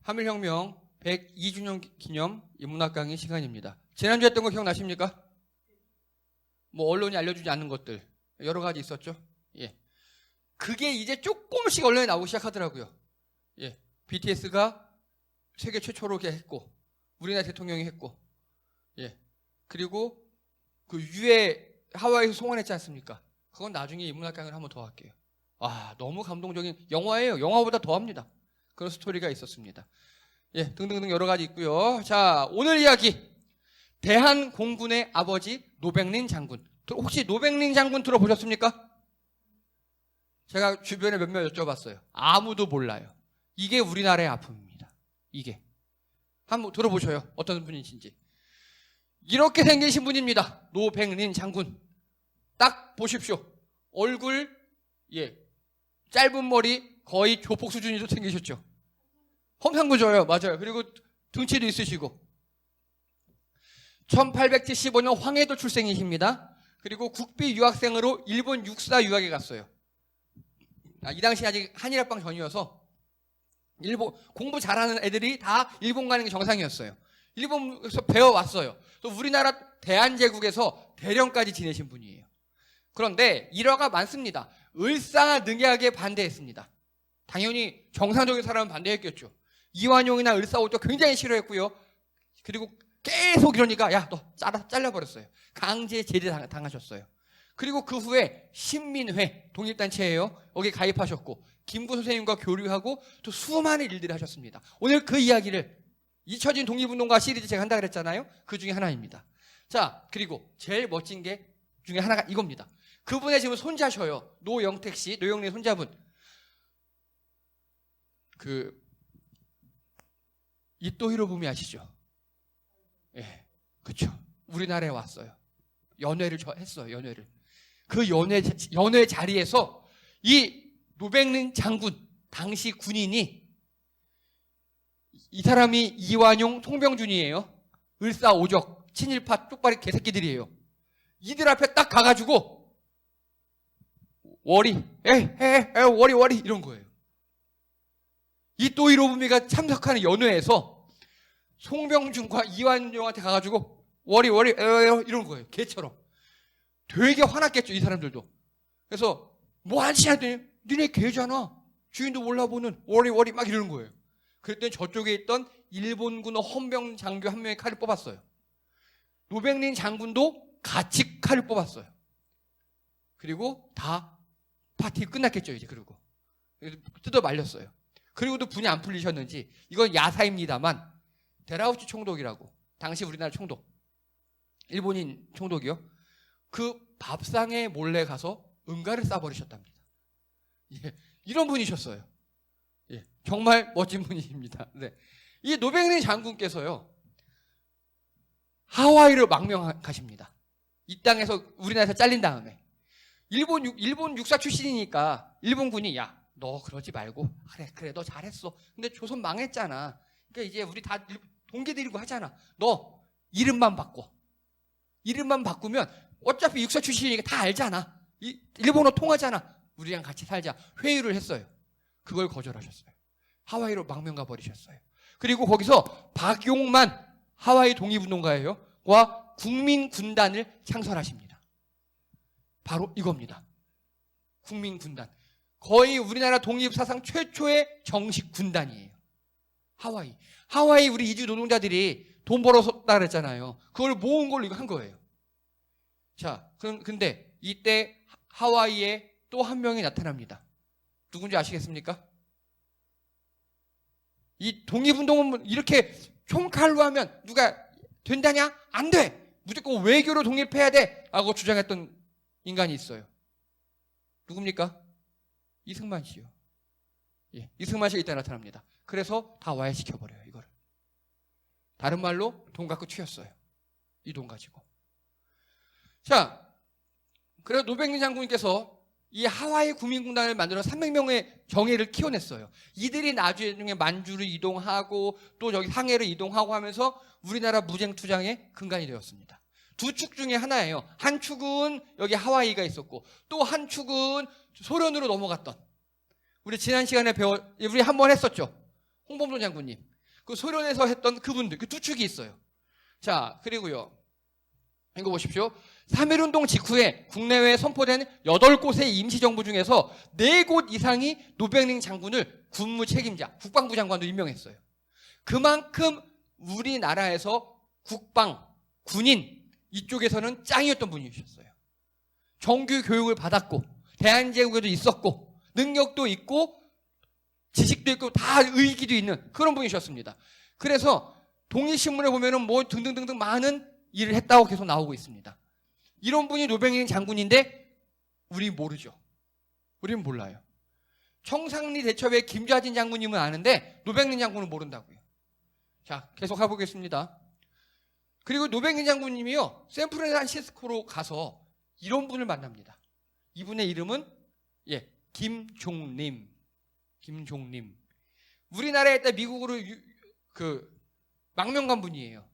한일혁명 102주년 기념 인문학 강의 시간입니다. 지난주에 했던 거 기억나십니까? 뭐 언론이 알려주지 않는 것들 여러 가지 있었죠. 예. 그게 이제 조금씩 언론에 나오기 시작하더라고요. 예. BTS가 세계 최초로 했고, 우리나라 대통령이 했고, 예. 그리고 그 유해 하와이에서 송환했지 않습니까? 그건 나중에 인문학 강의를 한번 더 할게요. 와, 너무 감동적인 영화예요. 영화보다 더 합니다. 그런 스토리가 있었습니다. 예, 등등등 여러 가지 있고요. 자, 오늘 이야기. 대한공군의 아버지 노백린 장군. 혹시 노백린 장군 들어보셨습니까? 제가 주변에 몇몇 여쭤봤어요. 아무도 몰라요. 이게 우리나라의 아픔입니다. 이게. 한번 들어보셔요. 어떤 분이신지. 이렇게 생기신 분입니다. 노백린 장군. 딱 보십시오. 얼굴, 예, 짧은 머리 거의 조폭 수준으로 생기셨죠. 험상궂어요. 맞아요. 그리고 등치도 있으시고. 1875년 황해도 출생이십니다. 그리고 국비 유학생으로 일본 육사 유학에 갔어요. 이 당시 아직 한일합방 전이어서 일본 공부 잘하는 애들이 다 일본 가는 게 정상이었어요. 일본에서 배워왔어요. 또 우리나라 대한제국에서 대령까지 지내신 분이에요. 그런데 일화가 많습니다. 을사능약에 반대했습니다. 당연히 정상적인 사람은 반대했겠죠. 이완용이나 을사오도 굉장히 싫어했고요. 그리고 계속 이러니까 야, 너 잘라버렸어요. 강제 제대 당하셨어요. 그리고 그 후에 신민회 독립단체예요. 여기 가입하셨고 김구 선생님과 교류하고 또 수많은 일들을 하셨습니다. 오늘 그 이야기를 잊혀진 독립운동가 시리즈 제가 한다 그랬잖아요. 그 중에 하나입니다. 자, 그리고 제일 멋진 게 중에 하나가 이겁니다. 그분의 지금 손자셔요. 노영택 씨, 노영래 손자분. 이토 히로부미 아시죠? 예, 그렇죠. 우리나라에 왔어요. 연회를 했어요. 연회를. 그 연회 자리에서 이 노백린 장군, 당시 군인이 이 사람이 이완용, 송병준이에요. 을사오적, 친일파 쪽발이 개새끼들이에요. 이들 앞에 딱 가가지고 워리, 워리 이런 거예요. 이토 히로부미가 참석하는 연회에서 송병준과 이완용한테 가가지고 워리 이런 거예요. 개처럼. 되게 화났겠죠, 이 사람들도. 그래서 뭐 하시냐 했더니 니네 개잖아. 주인도 몰라보는 워리 막 이러는 거예요. 그랬더니 저쪽에 있던 일본군 헌병 장교 한 명이 칼을 뽑았어요. 노백린 장군도 같이 칼을 뽑았어요. 그리고 다 파티 끝났겠죠, 이제. 그리고 뜯어 말렸어요. 그리고도 분이 안 풀리셨는지, 이건 야사입니다만 데라우치 총독이라고, 당시 우리나라 총독, 일본인 총독이요. 그 밥상에 몰래 가서 응가를 싸버리셨답니다. 예, 이런 분이셨어요. 예, 정말 멋진 분이십니다. 네. 이 노백린 장군께서요, 하와이로 망명 가십니다. 이 땅에서 우리나라에서 잘린 다음에 일본 육사 출신이니까 일본군이 야, 너 그러지 말고 그래 너 잘했어. 근데 조선 망했잖아. 그러니까 이제 우리 다 동기들이고 하잖아. 너 이름만 바꿔. 이름만 바꾸면 어차피 육사 출신이니까 다 알잖아. 일본어 통하잖아. 우리랑 같이 살자. 회유를 했어요. 그걸 거절하셨어요. 하와이로 망명 가버리셨어요. 그리고 거기서 박용만 하와이 독립운동가예요. 와 국민군단을 창설하십니다. 바로 이겁니다. 국민군단. 거의 우리나라 독립사상 최초의 정식 군단이에요. 하와이 우리 이주 노동자들이 돈 벌어서 다 그랬잖아요. 그걸 모은 걸로 이거 한 거예요. 자, 근데 이때 하와이에 또 한 명이 나타납니다. 누군지 아시겠습니까? 이 독립운동은 이렇게 총칼로 하면 누가 된다냐? 안 돼! 무조건 외교로 독립해야 돼! 라고 주장했던 인간이 있어요. 누굽니까? 이승만 씨요. 예, 이승만 씨가 이때 나타납니다. 그래서 다 와해시켜버려요, 이거를. 다른 말로 돈 갖고 튀었어요. 이 돈 가지고. 자, 그래서 노백린 장군께서 이 하와이 국민군단을 만들어 300명의 정예를 키워냈어요. 이들이 나중에 만주를 이동하고 또 저기 상해를 이동하고 하면서 우리나라 무쟁투쟁의 근간이 되었습니다. 두 축 중에 하나예요. 한 축은 여기 하와이가 있었고 또 한 축은 소련으로 넘어갔던, 우리 지난 시간에 우리 한 번 했었죠. 홍범도 장군님. 그 소련에서 했던 그분들, 그 두 축이 있어요. 자, 그리고요. 이거 보십시오. 3.1운동 직후에 국내외에 선포된 8곳의 임시정부 중에서 4곳 이상이 노백링 장군을 군무 책임자, 국방부 장관으로 임명했어요. 그만큼 우리나라에서 국방, 군인 이쪽에서는 짱이었던 분이셨어요. 정규 교육을 받았고 대한제국에도 있었고 능력도 있고 지식도 있고 다 의기도 있는 그런 분이셨습니다. 그래서 독립신문에 보면은 뭐 등등등등 많은 일을 했다고 계속 나오고 있습니다. 이런 분이 노백링 장군인데 우리 모르죠. 우리는 몰라요. 청산리 대첩의 김좌진 장군님은 아는데 노백링 장군은 모른다고요. 자, 계속 가보겠습니다. 그리고 노백링 장군님이요, 샌프란시스코로 가서 이런 분을 만납니다. 이분의 이름은 김종림. 우리나라에 있다 미국으로 망명간 분이에요.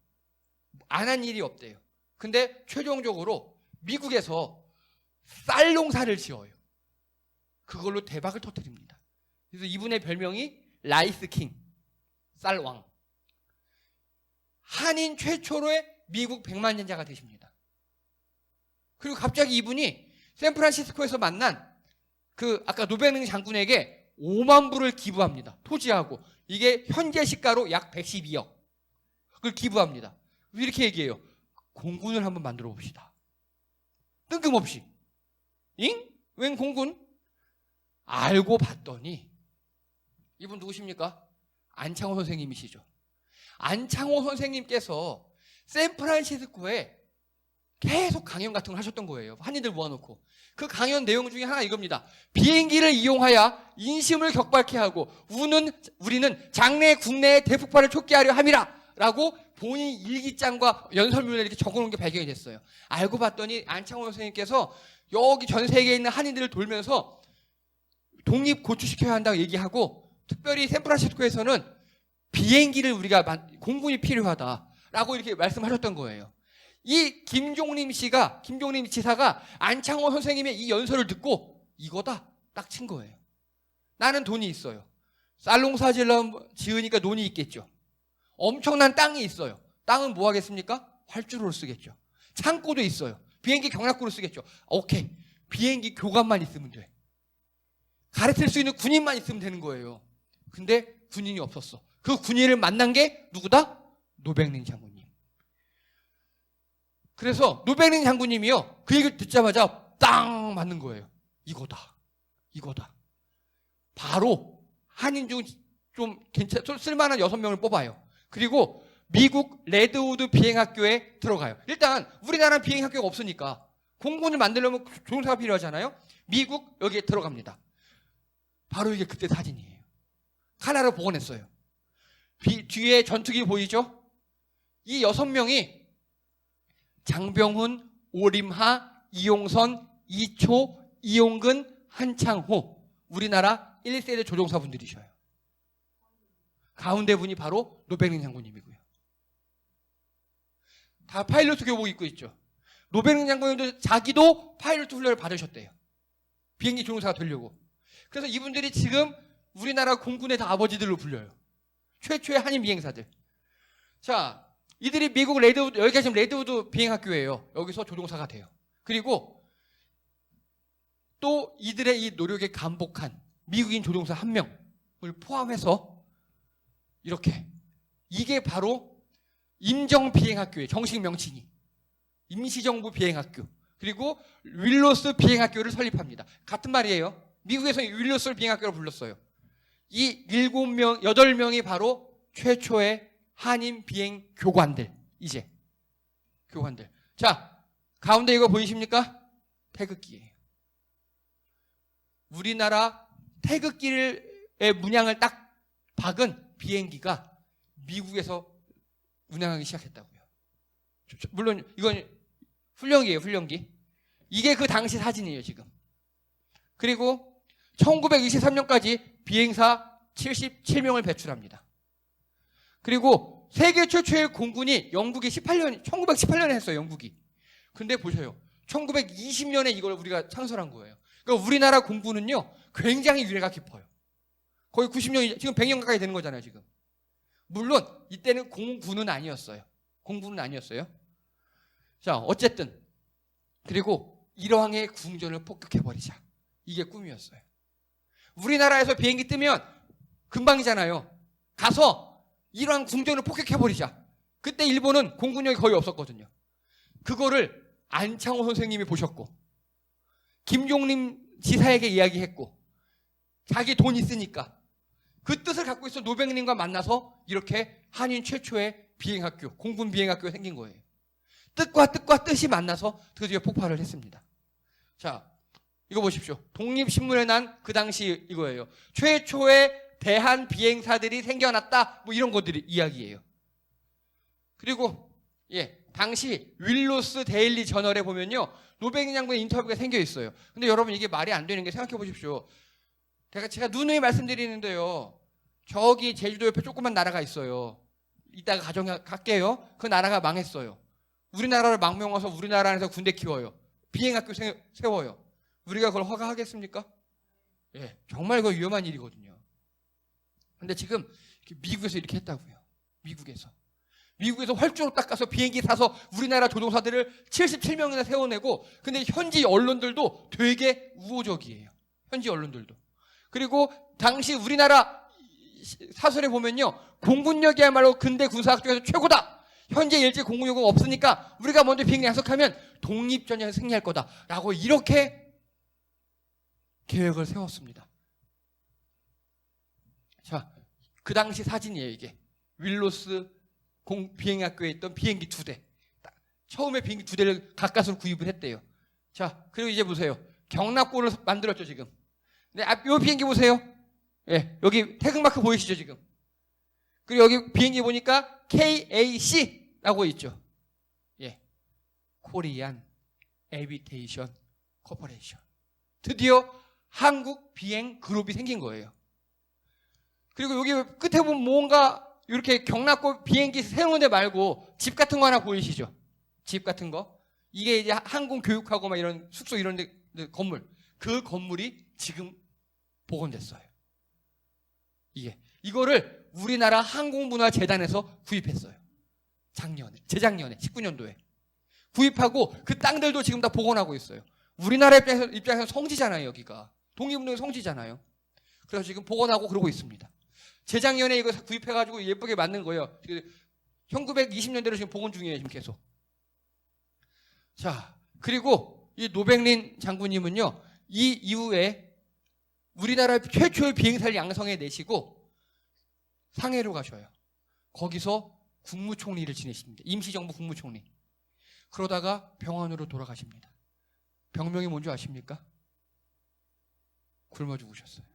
안 한 일이 없대요. 근데 최종적으로 미국에서 쌀 농사를 지어요. 그걸로 대박을 터뜨립니다. 그래서 이분의 별명이 라이스 킹, 쌀왕. 한인 최초로의 미국 백만년자가 되십니다. 그리고 갑자기 이분이 샌프란시스코에서 만난 아까 노백링 장군에게 5만 불을 기부합니다. 토지하고. 이게 현재 시가로 약 112억. 그걸 기부합니다. 이렇게 얘기해요. 공군을 한번 만들어 봅시다. 뜬금없이. 잉? 웬 공군? 알고 봤더니 이분 누구십니까? 안창호 선생님이시죠. 안창호 선생님께서 샌프란시스코에 계속 강연 같은 걸 하셨던 거예요. 한인들 모아놓고. 그 강연 내용 중에 하나 이겁니다. 비행기를 이용하여 인심을 격발케 하고 우리는 장래 국내의 대폭발을 촉기하려 함이라 라고 본인 일기장과 연설문에 이렇게 적어놓은 게 발견이 됐어요. 알고 봤더니 안창호 선생님께서 여기 전 세계에 있는 한인들을 돌면서 독립 고취시켜야 한다고 얘기하고, 특별히 샌프란시스코에서는 비행기를 공군이 필요하다라고 이렇게 말씀하셨던 거예요. 이 김종림 지사가 안창호 선생님의 이 연설을 듣고 이거다 딱 친 거예요. 나는 돈이 있어요. 쌀 농사 지으니까 돈이 있겠죠. 엄청난 땅이 있어요. 땅은 뭐 하겠습니까? 활주로를 쓰겠죠. 창고도 있어요. 비행기 경락고를 쓰겠죠. 오케이. 비행기 교관만 있으면 돼. 가르칠 수 있는 군인만 있으면 되는 거예요. 근데 군인이 없었어. 그 군인을 만난 게 누구다? 노백링 장군님. 그래서 노백링 장군님이요, 그 얘기를 듣자마자 땅 맞는 거예요. 이거다. 바로 한인 중 좀 쓸만한 6명을 뽑아요. 그리고 미국 레드우드 비행학교에 들어가요. 일단 우리나라는 비행학교가 없으니까 공군을 만들려면 조종사가 필요하잖아요. 미국 여기에 들어갑니다. 바로 이게 그때 사진이에요. 하나로 복원했어요. 뒤에 전투기 보이죠? 이 6명이 장병훈, 오림하, 이용선, 이초, 이용근, 한창호, 우리나라 1세대 조종사분들이셔요. 가운데 분이 바로 노백링 장군님이고요. 다 파일럿 교복 입고 있죠. 노백링 장군님도 자기도 파일럿 훈련을 받으셨대요. 비행기 조종사가 되려고. 그래서 이분들이 지금 우리나라 공군의 다 아버지들로 불려요. 최초의 한인 비행사들. 자, 이들이 미국 레드우드, 여기가 지금 레드우드 비행학교예요. 여기서 조종사가 돼요. 그리고 또 이들의 이 노력에 감복한 미국인 조종사 1명을 포함해서 이렇게, 이게 바로 임정비행학교의 정식 명칭이 임시정부 비행학교, 그리고 윌로스 비행학교를 설립합니다. 같은 말이에요. 미국에서 윌로스 비행학교를 불렀어요. 이 8명이 바로 최초의 한인 비행 교관들. 교관들. 자, 가운데 이거 보이십니까? 태극기예요. 우리나라 태극기의 문양을 딱 박은 비행기가 미국에서 운항하기 시작했다고요. 물론 이건 훈련기예요, 훈련기. 이게 그 당시 사진이에요, 지금. 그리고 1923년까지 비행사 77명을 배출합니다. 그리고 세계 최초의 공군이 영국이 1918년에 했어요, 영국이. 근데 보셔요. 1920년에 이걸 우리가 창설한 거예요. 그러니까 우리나라 공군은요, 굉장히 유래가 깊어요. 거의 90년이, 지금 100년 가까이 되는 거잖아요, 지금. 물론 이때는 공군은 아니었어요. 공군은 아니었어요. 자, 어쨌든 그리고 일왕의 궁전을 폭격해버리자. 이게 꿈이었어요. 우리나라에서 비행기 뜨면 금방이잖아요. 가서 일왕 궁전을 폭격해버리자. 그때 일본은 공군력이 거의 없었거든요. 그거를 안창호 선생님이 보셨고 김종림 지사에게 이야기했고 자기 돈 있으니까 그 뜻을 갖고 있어 노백님과 만나서 이렇게 한인 최초의 비행학교, 공군 비행학교가 생긴 거예요. 뜻과 뜻이 만나서 드디어 폭발을 했습니다. 자, 이거 보십시오. 독립신문에 난 그 당시 이거예요. 최초의 대한 비행사들이 생겨났다. 뭐 이런 것들이 이야기예요. 그리고 당시 윌로스 데일리 저널에 보면요. 노백인 장군의 인터뷰가 생겨 있어요. 근데 여러분 이게 말이 안 되는 게 생각해 보십시오. 제가 누누이 말씀드리는데요. 저기 제주도 옆에 조그만 나라가 있어요. 이따가 가정할게요. 그 나라가 망했어요. 우리나라를 망명해서 우리나라 안에서 군대 키워요. 비행학교 세워요. 우리가 그걸 허가하겠습니까? 정말 그거 위험한 일이거든요. 근데 지금 미국에서 이렇게 했다고요. 미국에서 활주로 닦아서 비행기 사서 우리나라 조종사들을 77명이나 세워내고, 근데 현지 언론들도 되게 우호적이에요. 현지 언론들도. 그리고 당시 우리나라 사설에 보면요. 공군력이야말로 근대 군사학 중에서 최고다. 현재 일제 공군력은 없으니까 우리가 먼저 비행기 양성하면 독립전쟁에 승리할 거다라고 이렇게 계획을 세웠습니다. 자, 그 당시 사진이에요, 이게. 윌로스 비행학교에 있던 비행기 2대. 처음에 비행기 2대를 가까스로 구입을 했대요. 자, 그리고 이제 보세요. 경납고를 만들었죠, 지금. 네, 이 비행기 보세요. 여기 태극마크 보이시죠, 지금? 그리고 여기 비행기 보니까 KAC라고 있죠. 코리안 에비테이션 코퍼레이션. 드디어 한국 비행 그룹이 생긴 거예요. 그리고 여기 끝에 보면 뭔가 이렇게 경납고 비행기 세우는 데 말고 집 같은 거 하나 보이시죠? 집 같은 거. 이게 이제 항공 교육하고 막 이런 숙소 이런 데 건물. 그 건물이 지금 복원됐어요. 이거를 우리나라 항공문화재단에서 구입했어요. 재작년에 19년도에 구입하고 그 땅들도 지금 다 복원하고 있어요. 우리나라 입장에서 성지잖아요, 여기가. 독립운동의 성지잖아요. 그래서 지금 복원하고 그러고 있습니다. 재작년에 이거 구입해가지고 예쁘게 만든 거예요. 1920년대로 지금 복원 중이에요, 지금 계속. 자, 그리고 이 노백린 장군님은요, 이 이후에 우리나라 최초의 비행사를 양성해 내시고 상해로 가셔요. 거기서 국무총리를 지내십니다. 임시정부 국무총리. 그러다가 병원으로 돌아가십니다. 병명이 뭔지 아십니까? 굶어 죽으셨어요.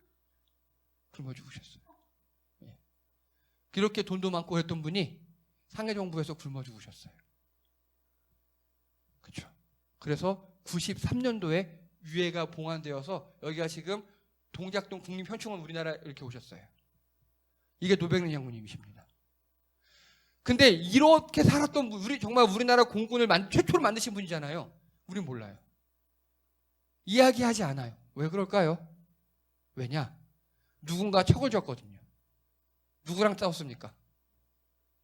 그렇게 돈도 많고 했던 분이 상해 정부에서 굶어 죽으셨어요. 그렇죠. 그래서 93년도에 유해가 봉안되어서 여기가 지금 동작동 국립현충원 우리나라 이렇게 오셨어요. 이게 노백린 장군님이십니다. 근데 이렇게 살았던 정말 우리나라 공군을 최초로 만드신 분이잖아요. 우린 몰라요. 이야기하지 않아요. 왜 그럴까요? 왜냐? 누군가 척을 줬거든요. 누구랑 싸웠습니까?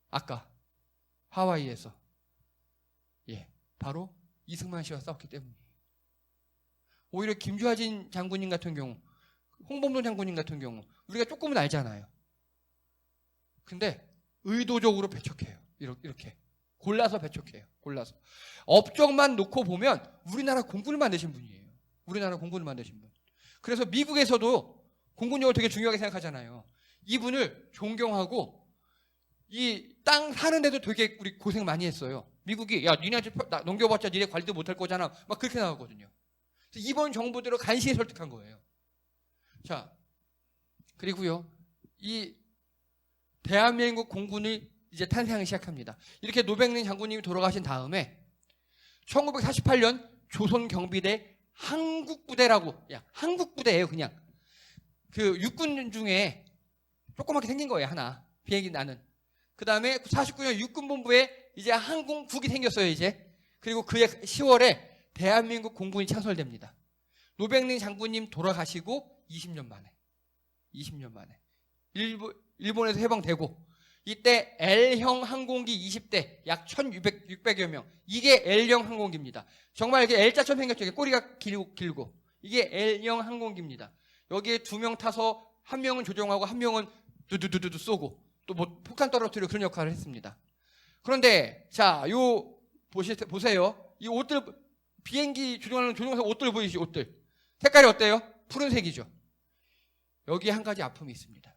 아까 하와이에서. 바로 이승만 씨와 싸웠기 때문이에요. 오히려 김주하진 장군님 같은 경우, 홍범도 장군님 같은 경우 우리가 조금은 알잖아요. 근데 의도적으로 배척해요. 이렇게 골라서 배척해요. 골라서 업적만 놓고 보면 우리나라 공군을 만드신 분이에요. 그래서 미국에서도 공군력을 되게 중요하게 생각하잖아요. 이분을 존경하고 이 땅 사는데도 되게 우리 고생 많이 했어요. 미국이 야 니네한테 넘겨봤자 니네 관리도 못할 거잖아. 막 그렇게 나오거든요. 그래서 이번 정부대로 간신히 설득한 거예요. 자, 그리고요 이 대한민국 공군이 이제 탄생하기 시작합니다. 이렇게 노백린 장군님이 돌아가신 다음에 1948년 조선경비대 한국부대라고, 한국부대예요, 그냥. 그 육군 중에 조그맣게 생긴 거예요, 하나. 비행기 나는. 그 다음에 49년 육군본부에 이제 항공국이 생겼어요, 이제. 그리고 그해 10월에 대한민국 공군이 창설됩니다. 노백린 장군님 돌아가시고 20년 만에. 일본에서 해방되고 이때 L형 항공기 20대 약 1,600여 명. 이게 L형 항공기입니다. 정말 이게 L자처럼 생겼죠. 꼬리가 길고. 이게 L형 항공기입니다. 여기에 2명 타서 한 명은 조종하고 한 명은 두두두두 쏘고 또 뭐 폭탄 떨어뜨리고 그런 역할을 했습니다. 그런데 자, 보세요. 이 옷들 비행기 조종하는 조종사 옷들 보이시죠? 옷들. 색깔이 어때요? 푸른색이죠. 여기에 한 가지 아픔이 있습니다.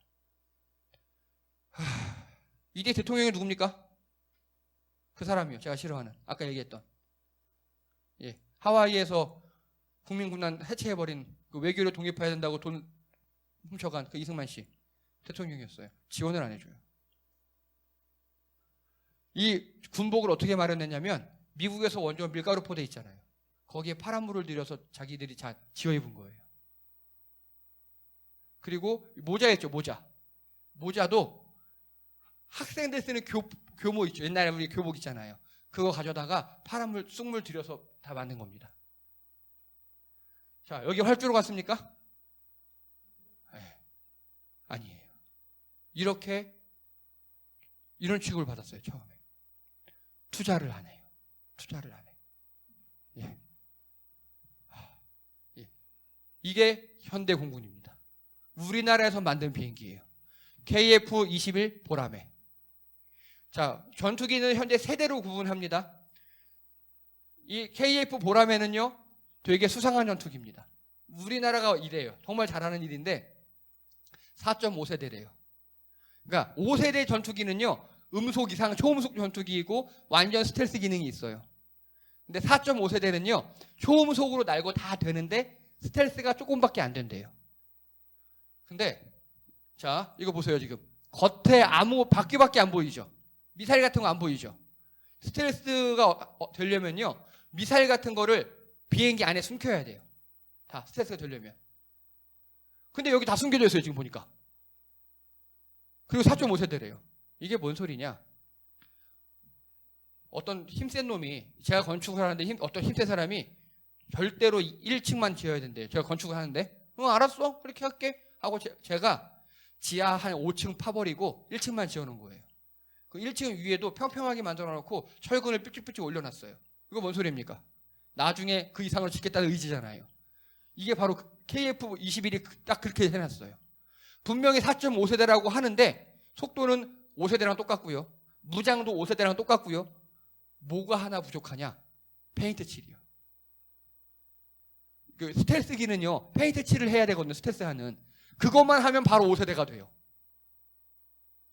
이때 대통령이 누굽니까? 그 사람이요. 제가 싫어하는. 아까 얘기했던. 예. 하와이에서 국민군단 해체해버린 그 외교를 독립해야 된다고 돈 훔쳐간 그 이승만 씨. 대통령이었어요. 지원을 안 해줘요. 이 군복을 어떻게 마련했냐면 미국에서 원조한 밀가루 포대 있잖아요. 거기에 파란 물을 들여서 자기들이 지어 입은 거예요. 그리고 모자 있죠. 모자도 학생들 쓰는 교모 있죠. 옛날에 우리 교복 있잖아요. 그거 가져다가 파란 물, 쑥물 들여서 다 만든 겁니다. 자, 여기 활주로 갔습니까? 네. 아니에요. 이런 취급을 받았어요. 처음에. 투자를 안 해요. 예. 예. 이게 현대 공군입니다. 우리나라에서 만든 비행기예요. KF-21 보라매. 자, 전투기는 현재 세대로 구분합니다. 이 KF 보라매는요, 되게 수상한 전투기입니다. 우리나라가 이래요. 정말 잘하는 일인데 4.5세대래요. 그러니까 5세대 전투기는요, 음속 이상 초음속 전투기이고 완전 스텔스 기능이 있어요. 근데 4.5세대는요, 초음속으로 날고 다 되는데 스텔스가 조금밖에 안 된대요. 근데 자, 이거 보세요. 지금 겉에 아무 바퀴밖에 안 보이죠. 미사일 같은 거 안 보이죠. 스텔스가 되려면요, 미사일 같은 거를 비행기 안에 숨겨야 돼요. 다 스텔스가 되려면. 근데 여기 다 숨겨져 있어요. 지금 보니까. 그리고 4.5세대래요. 이게 뭔 소리냐? 어떤 힘센 놈이, 제가 건축을 하는데 어떤 힘센 사람이 절대로 1층만 지어야 된대요. 제가 건축을 하는데, 알았어, 그렇게 할게 하고 제가 지하 한 5층 파버리고 1층만 지어놓은 거예요. 그 1층 위에도 평평하게 만들어놓고 철근을 삐쭉삐쭉 올려놨어요. 이거 뭔 소리입니까? 나중에 그 이상으로 짓겠다는 의지잖아요. 이게 바로 KF-21이 딱 그렇게 해놨어요. 분명히 4.5세대라고 하는데 속도는 5세대랑 똑같고요. 무장도 5세대랑 똑같고요. 뭐가 하나 부족하냐? 페인트 칠이요. 그 스텔스기는요, 페인트 칠을 해야 되거든요. 스텔스하는. 그것만 하면 바로 5세대가 돼요.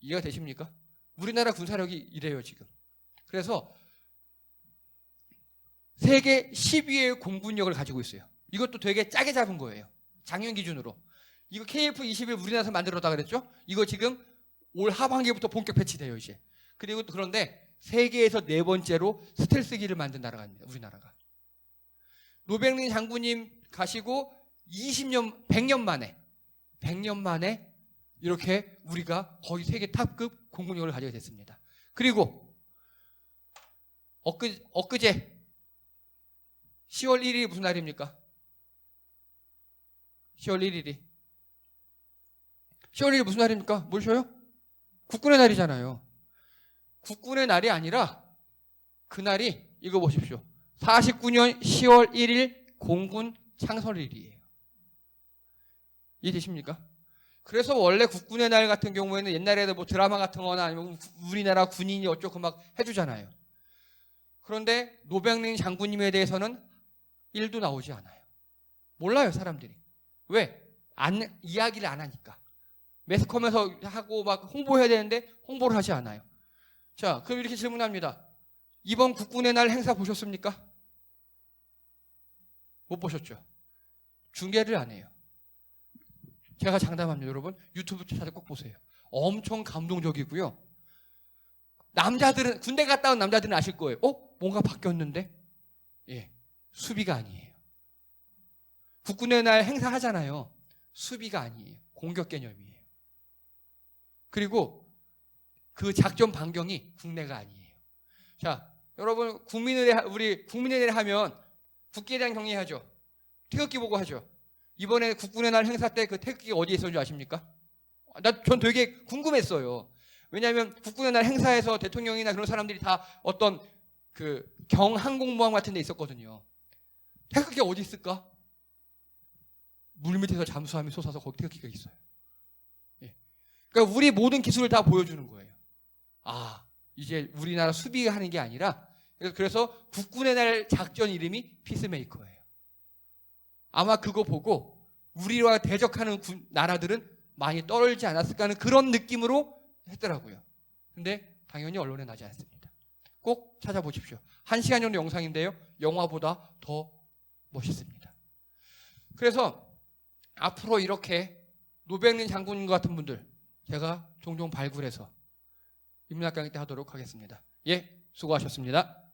이해가 되십니까? 우리나라 군사력이 이래요, 지금. 그래서 세계 10위의 공군력을 가지고 있어요. 이것도 되게 짜게 잡은 거예요. 작년 기준으로. 이거 KF-21 우리나라에서 만들었다 그랬죠? 이거 지금 올 하반기부터 본격 배치돼요, 이제. 그리고 또 그런데 세계에서 4번째로 스텔스기를 만든 나라가 있습니다. 우리나라가. 노백린 장군님 가시고 100년 만에 이렇게 우리가 거의 세계 탑급 공군력을 가지게 됐습니다. 그리고 엊그제 10월 1일이 무슨 날입니까? 10월 1일이 무슨 날입니까? 뭘 쉬어요? 국군의 날이잖아요. 국군의 날이 아니라 그날이 이거 보십시오. 49년 10월 1일 공군 창설일이에요. 이해되십니까? 그래서 원래 국군의 날 같은 경우에는 옛날에도 뭐 드라마 같은 거나 아니면 우리나라 군인이 어쩌고 막 해주잖아요. 그런데 노백린 장군님에 대해서는 1도 나오지 않아요. 몰라요, 사람들이. 왜? 이야기를 안 하니까. 매스컴에서 하고 막 홍보해야 되는데 홍보를 하지 않아요. 자, 그럼 이렇게 질문합니다. 이번 국군의 날 행사 보셨습니까? 못 보셨죠? 중계를 안 해요. 제가 장담합니다, 여러분. 유튜브 찾아 꼭 보세요. 엄청 감동적이고요. 남자들은, 군대 갔다 온 남자들은 아실 거예요. 뭔가 바뀌었는데? 예, 수비가 아니에요. 국군의 날 행사 하잖아요. 수비가 아니에요. 공격 개념이에요. 그리고 그 작전 반경이 국내가 아니에요. 자, 여러분, 우리 국민의 날 하면 국기에 대한 경례하죠. 태극기 보고 하죠. 이번에 국군의 날 행사 때 그 태극기가 어디에 있었는지 아십니까? 전 되게 궁금했어요. 왜냐하면 국군의 날 행사에서 대통령이나 그런 사람들이 다 어떤 그 경항공모함 같은 데 있었거든요. 태극기가 어디 있을까? 물 밑에서 잠수함이 솟아서 거기 태극기가 있어요. 예. 그러니까 우리 모든 기술을 다 보여주는 거예요. 아, 이제 우리나라 수비하는 게 아니라, 그래서 국군의 날 작전 이름이 피스메이커예요. 아마 그거 보고 우리와 대적하는 나라들은 많이 떨지 않았을까 하는 그런 느낌으로 했더라고요. 근데 당연히 언론에 나지 않습니다. 꼭 찾아보십시오. 1시간 정도 영상인데요. 영화보다 더 멋있습니다. 그래서 앞으로 이렇게 노백린 장군님 같은 분들 제가 종종 발굴해서 인문학 강의 때 하도록 하겠습니다. 예, 수고하셨습니다.